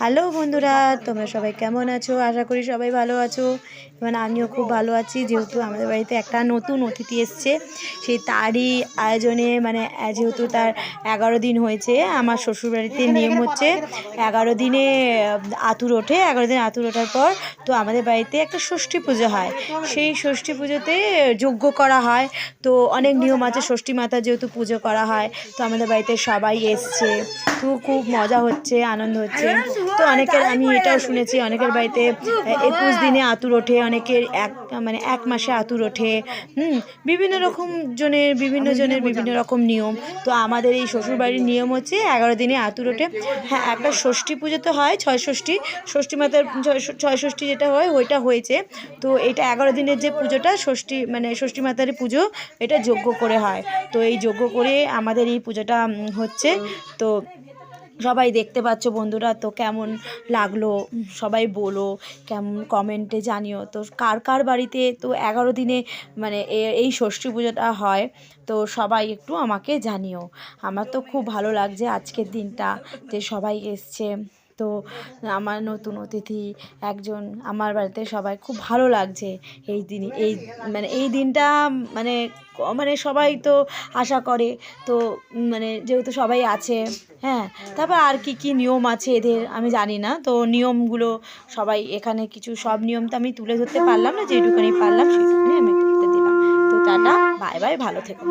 Hello বন্ধুরা, তোমরা সবাই কেমন আছো? আশা করি সবাই ভালো আছো। মানে আমিও খুব ভালো আছি, যেহেতু আমাদের বাড়িতে একটা নতুন অতিথি এসছে, সেই তারই আয়োজনে মানে যেহেতু তার 11 দিন হয়েছে। আমার শ্বশুরবাড়িতে নিয়ম হচ্ছে 11 দিনে আতুর ওঠে। 11 দিন আতুর ওঠার পর তো আমাদের বাড়িতে একটা ষষ্ঠী পুজো হয়। সেই ষষ্ঠী পুজোতে যজ্ঞ করা হয়। তো অনেক নিয়ম আছে, ষষ্ঠী মাতা যেহেতু পুজো করা হয়, তো আমাদের বাড়িতে সবাই এসছে। তো খুব মজা হচ্ছে, আনন্দ হচ্ছে। তো অনেকের আমি এটাও শুনেছি, অনেকের বাড়িতে 21 দিনে আতুর ওঠে, অনেকের এক মাসে আতুর ওঠে। বিভিন্ন রকম জনের বিভিন্ন রকম নিয়ম। তো আমাদের এই শ্বশুরবাড়ির নিয়ম হচ্ছে 11 দিনে আতুর ওঠে। হ্যাঁ, একটা ষষ্ঠী পুজো তো হয়, ষষ্ঠী মাতার ছয় ষষ্ঠী যেটা হয় ওইটা হয়েছে। তো এটা 11 দিনের যে পুজোটা ষষ্ঠী মাতার পুজো, এটা যজ্ঞ করে হয়। তো এই যজ্ঞ করে আমাদের এই পুজোটা হচ্ছে। তো সবাই দেখতে পাচ্ছ বন্ধুরা, তো কেমন লাগলো সবাই বলো, কেমন কমেন্টে জানিও। তো কার কার বাড়িতে তো 11 দিনে মানে এই ষষ্ঠী পুজোটা হয়, তো সবাই একটু আমাকে জানিও। আমার তো খুব ভালো লাগছে আজকের দিনটা, যে সবাই এসছে। তো আমার নতুন অতিথি একজন আমার বাড়িতে, সবাই খুব ভালো লাগছে এই দিনে। এই দিনটা মানে মানে সবাই তো আশা করে। তো যেহেতু সবাই আছে, হ্যাঁ। তারপর আর কি নিয়ম আছে এদের আমি জানি না, তো নিয়মগুলো সবাই এখানে সব নিয়ম তো আমি তুলে ধরতে পারলাম না, যেটুকুনি পারলাম সেটুকুনি আমি তুলে দিলাম। তো টাটা, বাই বাই, ভালো থেকো।